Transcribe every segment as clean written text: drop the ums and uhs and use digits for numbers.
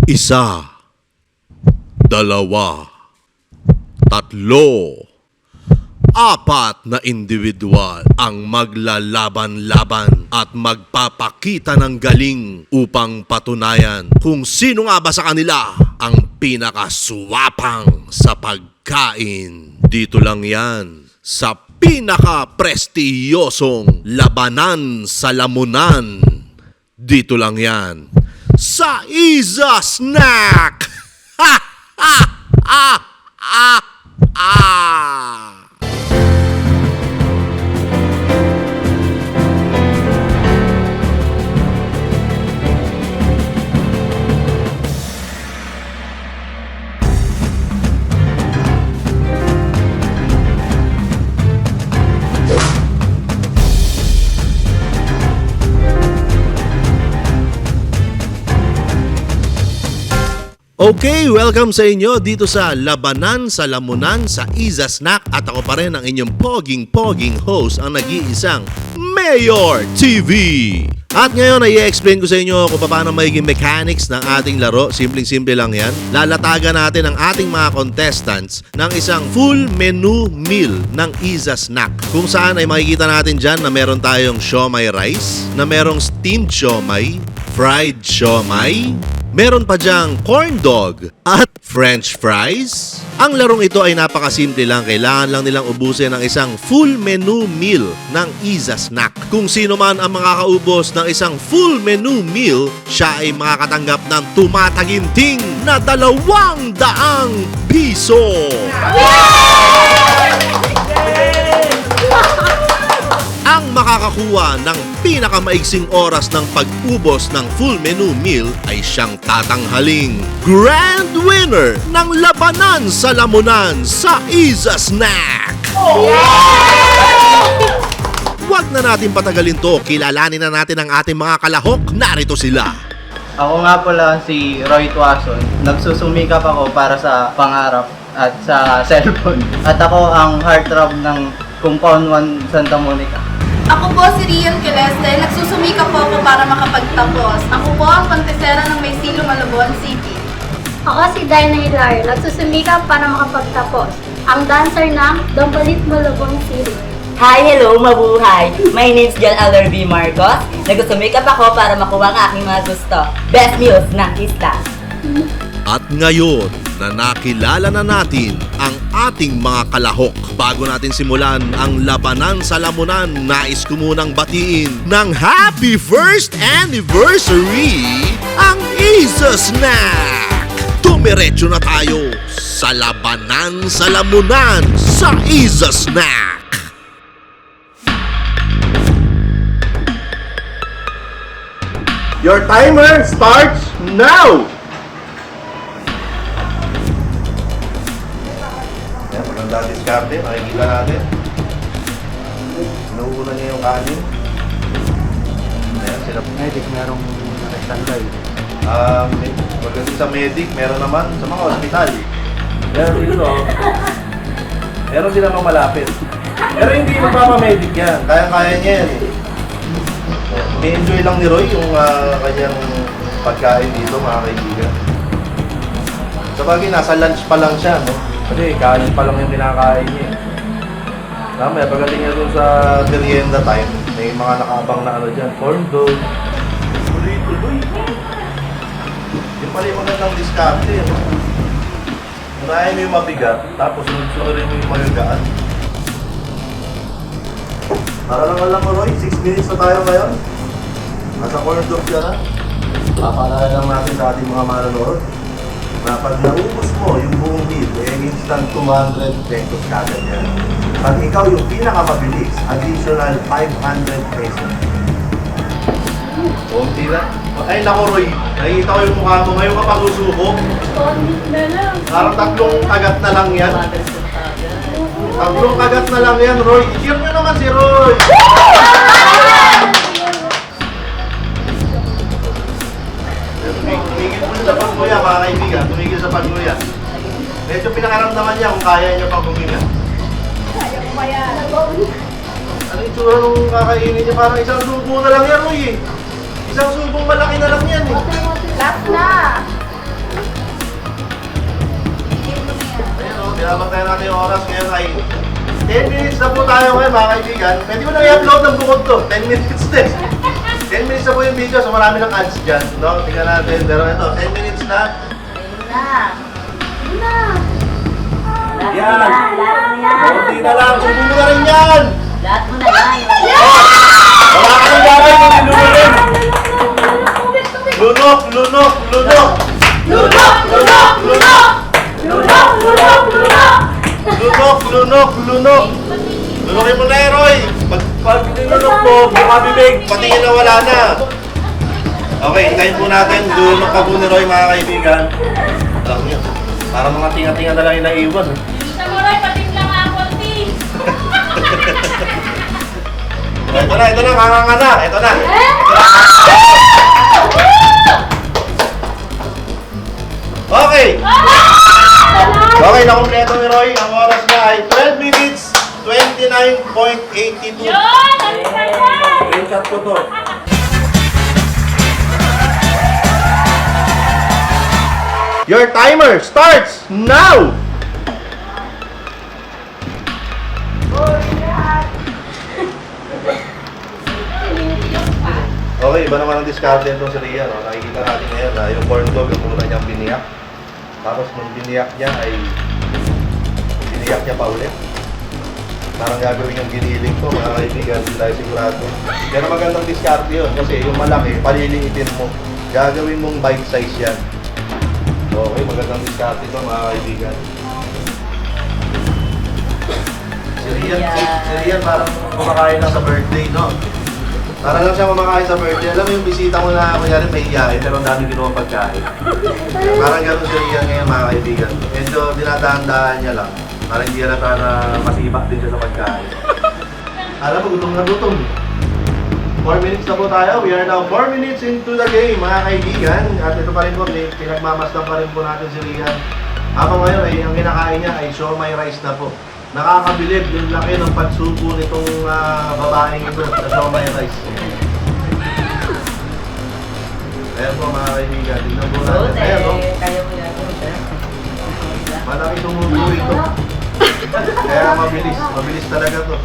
Isa, dalawa, tatlo, apat na individual ang maglalaban-laban at magpapakita ng galing upang patunayan kung sino nga ba sa kanila ang pinakaswapang sa pagkain. Dito lang yan sa pinaka-prestiyosong labanan sa lamunan. Dito lang yan sa Iza Snack! Ha! Ha! Ha! Ha! Ha! Okay, welcome sa inyo dito sa Labanan sa Lamunan sa Iza Snack at ako pa rin ang inyong poging host ang nag-iisang Mayor TV. At ngayon ay i-explain ko sa inyo kung paano magiging mechanics ng ating laro. Simpleng-simple lang yan. Lalatagan natin ang ating mga contestants ng isang full menu meal ng Iza Snack. Kung saan ay makikita natin dyan na meron tayong siomai rice, na merong steamed siomai, fried siomai, meron pa dyang corn dog at french fries. Ang larong ito ay napakasimple lang. Kailangan lang nilang ubusin ng isang full menu meal ng Iza Snack. Kung sino man ang makakaubos ng isang full menu meal, siya ay makakatanggap ng tumataginting na 200 piso. Ang makakakuha ng pinakamaiksing oras ng pag-ubos ng full menu meal ay siyang tatanghaling grand winner ng Labanan sa Lamunan sa Iza Snack! Huwag na natin patagalin to, kilalanin na natin ang ating mga kalahok. Narito sila. Ako nga pala si Roy Tuason. Nagsusumikap ako para sa pangarap at sa cellphone. At ako ang heartthrob ng Compound 1 Santa Monica. Ako po si Rian Celeste, nagsusumikap po ako para makapagtapos. Ako po ang pantisera ng Maysilo, Malabon City. Ako si Dina Hilar, nagsusumikap para makapagtapos. Ang dancer ng Dambalit, Malabon City. Hi, hello, mabuhay! My name's Jan Alderby Marcos. Nagsusumikap ako para makuha ang aking mga gusto. Best news ng isla. At ngayon na nakilala na natin ang ating mga kalahok, bago natin simulan ang Labanan sa Lamunan, nais ko munang batiin ng happy first anniversary ang Iza Snack! Tumiretso na tayo sa Labanan sa Lamunan sa Iza Snack! Your timer starts now! Ayan, maganda diskarte, makikita natin. Inuuna niya yung kanin. Ayan, sila. Medic, merong rectangle. Pagdating sa medic, meron naman sa mga ospital. Meron dito, meron sila mga malapit. Pero hindi magpapamedic yan. Kaya-kaya niya yan eh. May-enjoy lang ni Roy yung kanyang pagkain dito, mga kaibigan. Sabagay, nasa lunch pa lang siya, no? Kasi kanin pa lang yung kinakain niya. Tama, pagdating niya dun sa Merienda time, may mga nakaabang na ano dyan, corn dog. Tuloy-tuloy. Yung pala yung magandang diskarte, no? Unahin mo yung mabigat, tapos sunod-sunurin mo yung magagaan. Para lang alam mo, Roy, 6 minutes na tayo ngayon. Nasa corn dog ka na. Papaalala lang natin sa ating mga manonood na pag naubos mo yung buong meal, instant 200 pesos kagad yan. Pag ikaw yung pinakamabilis, additional 500 pesos. Kunti na. Ay nako, Roy, nakikita ko yung mukha mo ngayon kapag usuko. Parang 3 kagat na lang yan. 3 kagat na lang yan, Roy. I-cheer nyo naman si Roy! Tumigil po sa pagmuya, mga kaibigan. Tumigil sa pagmuya. Medyo pinakaramdaman niya kung kaya niya pang huminga. Kaya ko pa yan. Ano yung tsura nung kakainin niya? Parang isang subo na lang yan, Roy eh. Isang subong malaki na lang yan eh. Last na. Pinabantayan natin yung oras ngayon ay 10 minutes na po tayo ngayon mga kaibigan. Pwede mo na i-upload ng bukod to. 10 minutes din. 10 minutes na po yung video, so marami ng ads dyan. No? Tingnan natin. Pero ito, 10 minutes na. Ayun na. Yan! Kunti na lang. Subo mo na rin yan! Lahat mo na yan. Wala ka nang gagawin kung linulin. Lunok, lunok, lunok! Lunok! Lunok! Lunok! Lunok! Lunok! Lunok! Lunok, lunok, lunok! Lunokin mo na eh, Roy! Pag nilunok mo, buka bibig, patingin na wala na. Okay, hintayin po natin. Lunok ka po ni Roy, mga kaibigan. Alam niyo, parang mga tinga-tinga na lang yung naiwan. Sa Moray, pating lang ako, T. Ito na, hanganga na. Ito na. Okay! Okay, nakumpleto ni Roy. Ang oras niya ay 12 minutes, 29.82. Yun! Ang saya! Screenshot ko to. Your timer starts now! Okay, iba naman ang diskarte nito si Rian. No? Nakikita natin ngayon na yung corn dog ang muna niyang biniyak. Tapos nung biniyak niya ay biniyak niya pa ulit. Parang gagawin yung giniling ko, mga kaibigan, hindi tayo sigurado. Pero magandang diskarte yun kasi yung malaki, paliliitin mo. Gagawin mong bite size yan. Okay, magandang diskarte ito, mga kaibigan. Si Rian parang kumakain lang sa birthday, no? Para lang siya kumakain sa birthday. Alam mo yung bisita mo na kunyari may iyahe pero ang dami ginawang pagkain. Parang gano'n si Rian ngayon, mga kaibigan. Medyo dinadahan-dahan niya lang. Parang hindi halata na masibak din siya sa pagkain. Alam mo, gutom na gutom. 4 minutes na po tayo. We are now 4 minutes into the game, mga kaibigan. At ito pa rin po, pinagmamasdan pa rin po natin si Rian. Habang ngayon, ay, ang kinakain niya ay siomai rice na po. Nakakabilib yung laki ng pagsubo nitong babaeng ito sa siomai rice. Ayan po, mga kaibigan. Tignan po natin. Ayan po. Kaya mo yan. Malaki tumubo ito. Kaya mabilis. Mabilis talaga to.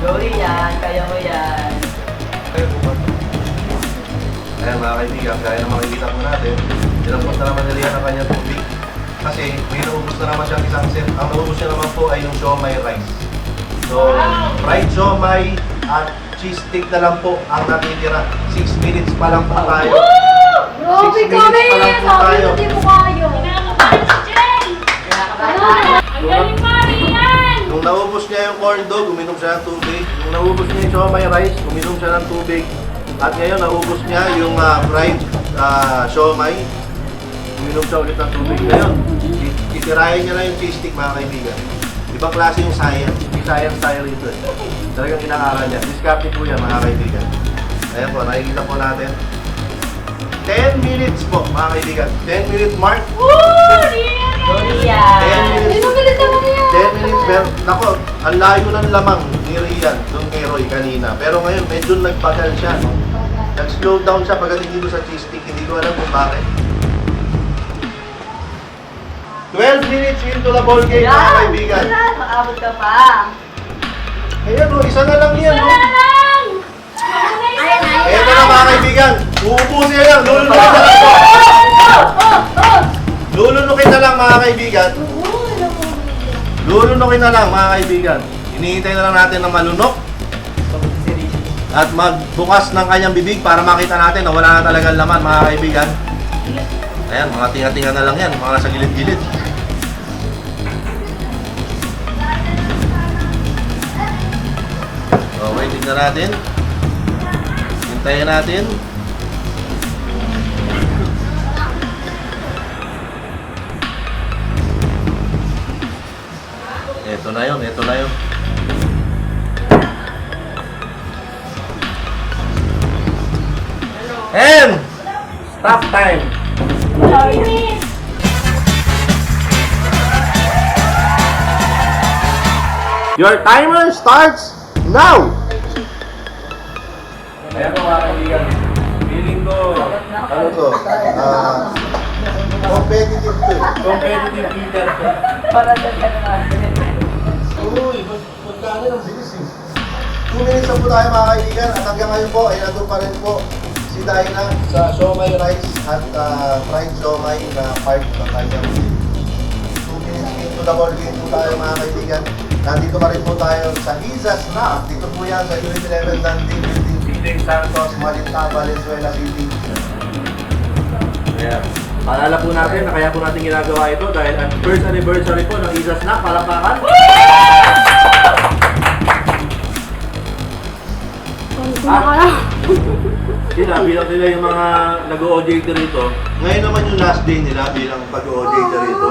Go yan. Kaya mo yan. Ayan mga kaibigan, kaya na makikita po natin, tinapos na naman nila ang kanyang tubig. Kasi may naubos na naman siyang isang set. Ang naubos niya naman po ay yung siomai rice. So, fried siomai at cheese stick na lang po ang natitira. 6 minutes pa lang po tayo. 6 minutes pa lang po tayo. Hindi mo kayo. Kinakabahan si Jen! Ang galing mo, Rian! Nung naubos niya yung corn dog, uminom siya ng tubig. Nung naubos niya yung siomai rice, uminom siya ng tubig. At ngayon, naubos niya yung fried siomai. Uminom siya ulit ng tubig. Ngayon, titirahin niya na yung cheese stick, mga kaibigan. Ibang klase yung science. May science tayo rito. Talagang kinakaral niya. Discarte po yan, mga kaibigan. Ayan po, nakikita po natin. 10 minutes po, mga kaibigan. 10 minute mark. Woo! Rian! Go yan. 10 minutes. 10 minutes, pero nako, ang layo ng lamang ni Rian doon kay Roy kanina. Pero ngayon, medyo nagbagal siya. No? Nag-slow down siya pagdating dito sa cheese stick. Hindi ko alam kung bakit. 12 minutes into the ball game, mga kaibigan. Maabot ka pa. Ayan o, isa na lang yan. Isa No? na lang! Ayan na mga kaibigan. Uubusin na lang. Lulunukin na lang po. Lulunukin na lang, mga kaibigan. Lulunukin na lang, mga kaibigan. Hinihintay na lang natin na malunok at magbukas ng kanyang bibig para makita natin na wala na talagang laman, mga kaibigan. Ayan, mga tinga-tinga na lang yan, mga nasa gilid-gilid. Okay, tignan natin. Hintayin natin. Ito na yun, ito na yun. And stop time. Your timer starts now. Ayan po mga kaibigan. Feeling ko, Ano to? Competitive to eh. Competitive eater. Para sa natin. Uy, magkano ng bilis eh. 2 minutes na po tayo mga kaibigan at hanggang ngayon po ay nandun pa rin po si Dina sa siomai rice at fried siomai na part ng kanyang 2 minutes into the ball game po tayo mga kaibigan. Nandito pa rin po tayo sa Izas na. Dito po yan sa Unit 11 Landing Building, Eating Santos. Malinta, Valenzuela City. Kaya, paalala po natin na kaya po natin ginagawa ito dahil ang first anniversary po ng Isa Snack. Palakpakan. Bilang nila yung mga nag-o-OJT rito. Ngayon naman yung last day nila bilang pag-OJT rito.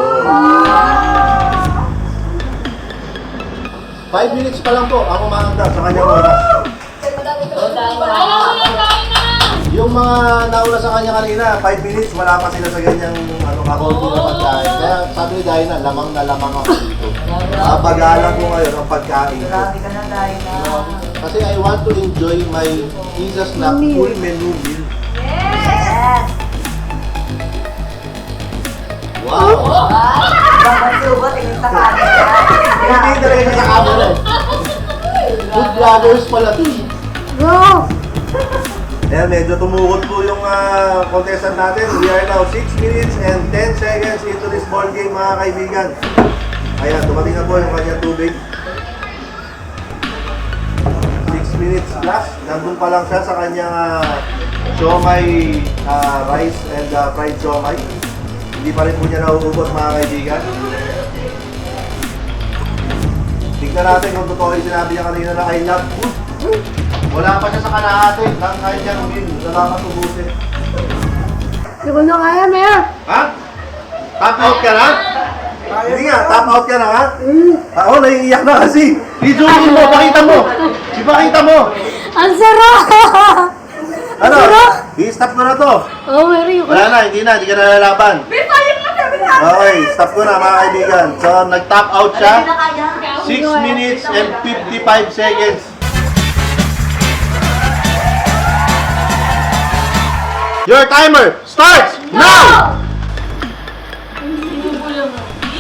5 minutes pa lang po ang umaanda sa kanyang oras. Yung mga nauna sa kanya kanina, 5 minutes, wala pa sila sa ganyang kakonti na pagkain. Kaya sabi ni Dina, lamang na lamang ako dito. Pag-aalang ko ngayon ang pagkain ko. Grabe ka na tayo na. Kasi I want to enjoy my Isa Snack full menu meal. Yes! Wow! Bakit suba, tingin sa camera. Hindi talaga siya sa camera eh. Good vloggers pala to. Ayan, medyo tumukot po yung contestant natin. We are now 6 minutes and 10 seconds into this ball game mga kaibigan. Ayan, dumating na po yung kanyang tubig. 6 minutes plus. Nandun pa lang siya sa kanyang siomai rice and fried siomai. Hindi pa rin po niya nauubos mga kaibigan. Tignan natin kung totoo yung sinabi niya kanina na I love food. Wala pa siya sa kalahati ng kanyang meal. Salamat ubusin. Hindi ko na kaya, Mayor. Ha? Top out ka na? Hindi nga, top out ka na ha? Ako, naiiyak na kasi. I-zoom mo, pakita mo. Ipakita mo. Ang sarap! Ano? I-stop ko na to. Oh, Mayor. Wala na, hindi na, hindi ka na lalaban. Okay, stop ko na mga kaibigan. So, nag-top out siya. 6 minutes and 55 seconds. Your timer starts now!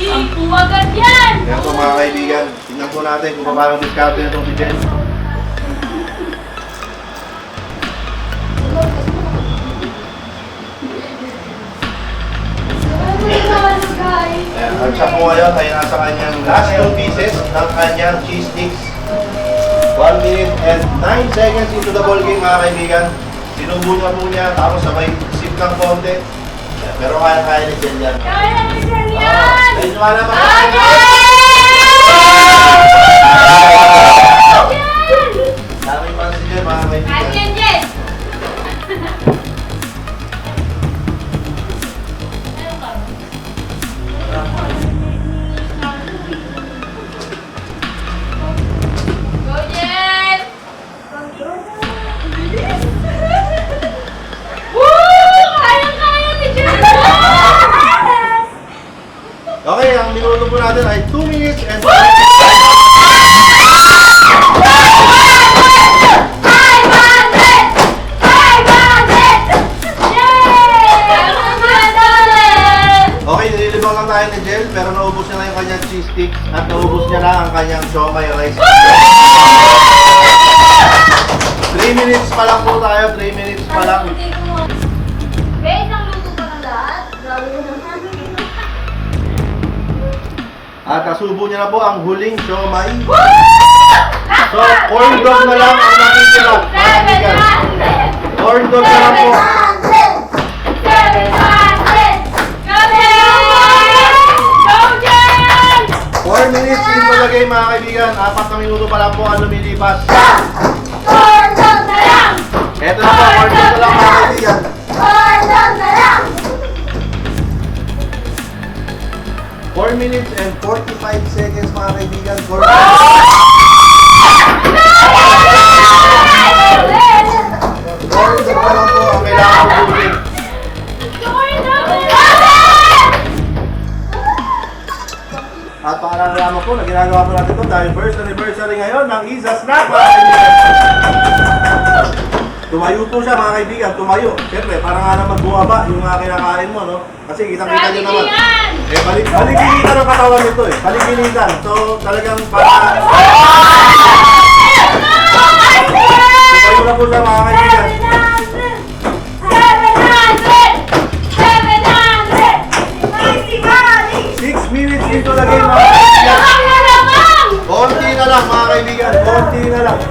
Ang puwagan yan! Yan po mga kaibigan, tingnan po natin kung paano discount na itong si Jen. Ayan, at siya po ngayon ay nasa kanyang last 2 pieces ng kanyang cheese sticks. 1 minute and 9 seconds into the ball game mga kaibigan. Sinubo niya po niya, tapos sabay sip ng konti. Ayan, pero kaya-kaya ni Jen yan. Kaya na siya Oh, yan! ayun wala pa. Daming pa si Jen mga kaibigan. Jen! Go, Jen! Woo! Kaya-kaya ni Jen! Okay, ang minuto po natin ay 2 minutes and 5 Okay, nililibang lang tayo ni Jel, pero naubos niya na yung kanyang cheese sticks at naubos niya na ang kanyang siomai rice. 3 minutes pa lang po tayo, 3 minutes pa lang. Guys, ang luto pa ng lahat. Grabe naman. At nasubo niya na po ang huling siomai. So, corn dog na lang ang nakikita. Corn dog na lang po. 4 minutes into the game mga kaibigan. 4 na minuto pa lang po ang lumilipas. Eto na po, corn dog na lang mga kaibigan. 4 minutes and 45 seconds mga kaibigan. Corn dog. Corn dog na lang po ang kailangan ubusin. At para nalaman po na ginagawa po natin ito dahil first anniversary ngayon ng Isa Snack mga kaibigan. Tumayo po siya mga kaibigan, tumayo. Siyempre, para nga naman bumaba yung kinakain mo, no? Kasi kitang-kita nyo naman. Eh, baliginitan ang katawan nito eh. Baliginitan. So, talagang para... Tumayo na po siya mga kaibigan. 6 minutes into the game mga kaibigan. Konti na lang mga kaibigan, konti na lang.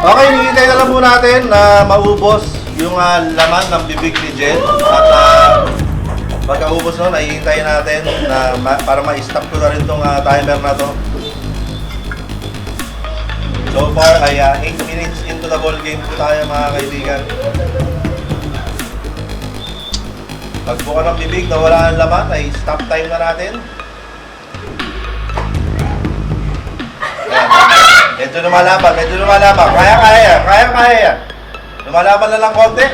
Okay, hinihintay na lang po natin na maubos yung laman ng bibig ni Jen. At pagkaubos nun, hihintayin natin na para ma-stop ko na rin itong timer na to. So far ay 8 minutes into the ball game po tayo mga kaibigan. Pagbuka ng bibig na wala ang laman ay stop time na natin. Medyo lumalaban, medyo lumalaban. Kaya yan. Lumalaban na lang konti.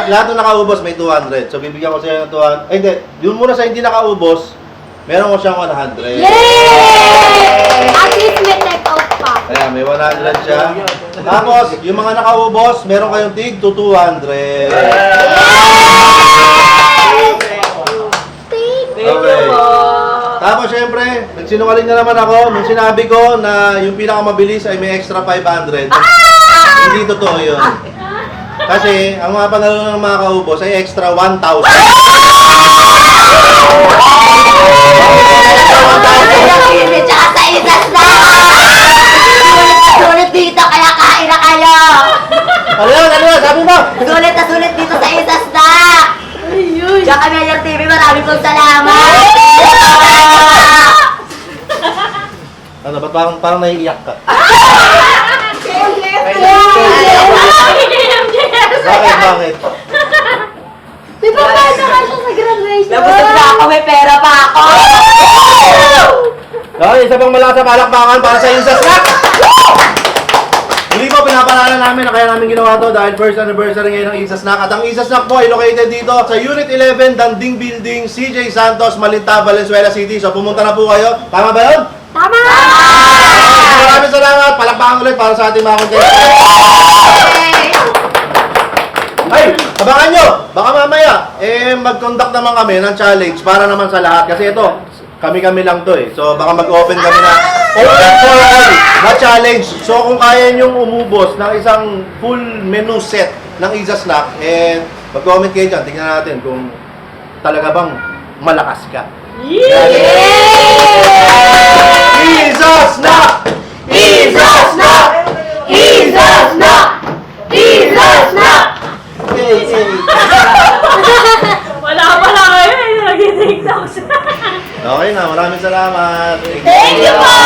Lahat ng nakaubos may 200. So bibigyan ko siya ng 200. Ay hindi, yun muna sa hindi nakaubos, meron ko siyang 100. Yay! At least may take out pa. Ayan, may 100 siya. Tapos, yung mga nakaubos, meron kayong tig to 200. Okay. Tapos, syempre, nagsinungaling na naman ako nung sinabi ko na yung pinakamabilis ay may extra 500. Hindi totoo yun. Kasi, ang mga panalo ng mga kaubos ay extra 1,000. Sulit dito, kaya kain na kayo! Ano, sabi mo? Sulit na sulit dito sa Isas na! Tsaka Mayor TV, maraming pong salamat! Ano, ba't parang naiiyak ka? Bakit? Di ba pwede ka siya sa graduation? Nabusog na ako, may pera pa ako! Okay, isa pang malakas na palakpakan para sa Isas Snack! Muli po, pinapalala namin na kaya namin ginawa to dahil first anniversary ngayon ng Isas Snack. At ang Isas Snack po ay located dito sa Unit 11, Danding Building, CJ Santos, Malinta, Valenzuela City. So pumunta na po kayo. Tama ba yun? Tama! Maraming salamat. Palakpakan ulit para sa ating mga content. Ay, abangan nyo! Baka mamaya, mag-conduct naman kami ng challenge para naman sa lahat. Kasi ito, kami-kami lang to eh. So baka mag-open kami na open for all na challenge. So kung kaya nyong umubos ng isang full menu set ng Isas Snack, mag-comment kayo dyan. Tingnan natin kung talaga bang malakas ka. Isas Snack! Isas Snack! Isas Snack! Isas Snack! Wala kayo. Nag-i-take down siya. Okay na, maraming salamat. Thank you po!